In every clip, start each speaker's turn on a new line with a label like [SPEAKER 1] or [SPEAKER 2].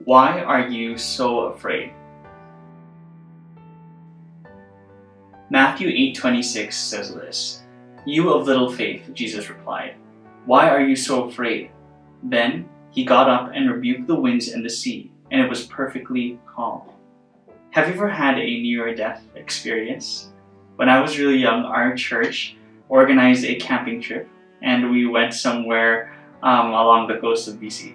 [SPEAKER 1] Why are you so afraid? Matthew 8:26 says this, "You of little faith," Jesus replied, "why are you so afraid?" Then he got up and rebuked the winds and the sea, and it was perfectly calm. Have you ever had a near-death experience? When I was really young, our church organized a camping trip, and we went somewhere along the coast of BC.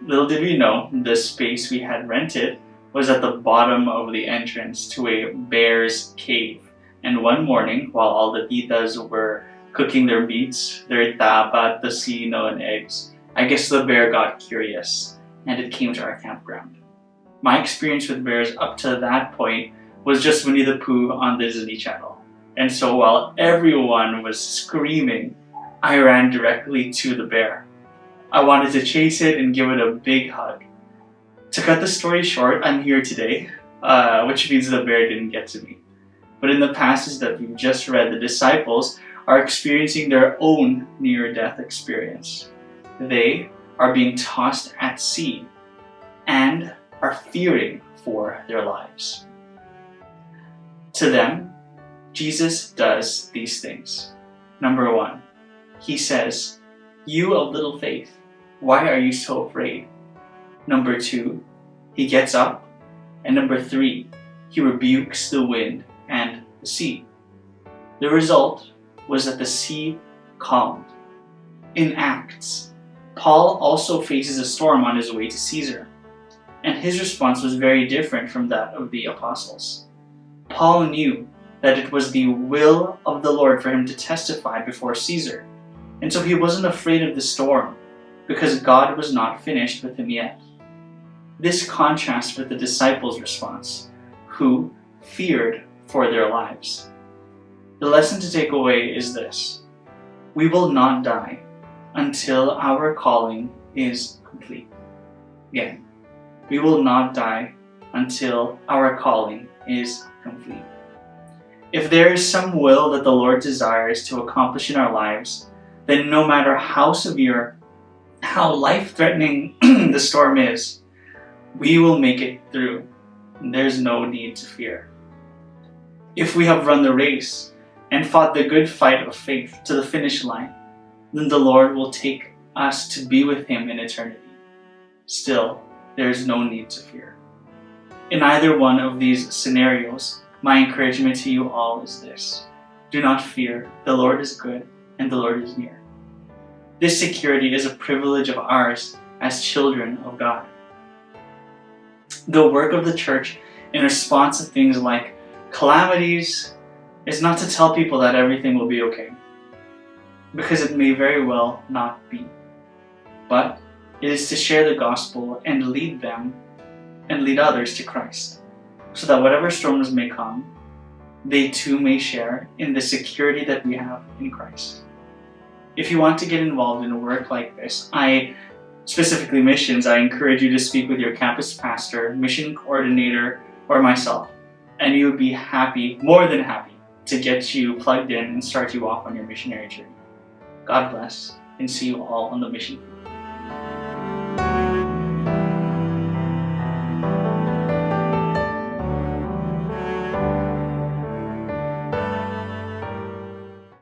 [SPEAKER 1] Little did we know, the space we had rented was at the bottom of the entrance to a bear's cave. And one morning, while all the titas were cooking their meats, their tapa, tocino, and eggs, I guess the bear got curious, and it came to our campground. My experience with bears up to that point was just Winnie the Pooh on the Disney Channel. And so while everyone was screaming, I ran directly to the bear. I wanted to chase it and give it a big hug. To cut the story short, I'm here today, which means the bear didn't get to me. But in the passage that we've just read, the disciples are experiencing their own near-death experience. They are being tossed at sea and are fearing for their lives. To them, Jesus does these things. Number one, he says, "You of little faith, why are you so afraid?" Number two, he gets up. And number three, he rebukes the wind and the sea. The result was that the sea calmed. In Acts, Paul also faces a storm on his way to Caesar, and his response was very different from that of the apostles. Paul knew that it was the will of the Lord for him to testify before Caesar, and so he wasn't afraid of the storm because God was not finished with him yet. This contrasts with the disciples' response, who feared for their lives. The lesson to take away is this: we will not die until our calling is complete. Again, we will not die until our calling is complete. If there is some will that the Lord desires to accomplish in our lives, then no matter how severe, how life-threatening the storm is, we will make it through. There's no need to fear. If we have run the race and fought the good fight of faith to the finish line, then the Lord will take us to be with him in eternity. Still, there is no need to fear. In either one of these scenarios, my encouragement to you all is this: do not fear, the Lord is good and the Lord is near. This security is a privilege of ours as children of God. The work of the church in response to things like calamities is not to tell people that everything will be okay, because it may very well not be. But it is to share the gospel and lead them and lead others to Christ, so that whatever storms may come, they too may share in the security that we have in Christ. If you want to get involved in a work like this, specifically missions, I encourage you to speak with your campus pastor, mission coordinator, or myself, and you would be happy, more than happy, to get you plugged in and start you off on your missionary journey. God bless, and see you all on the mission field.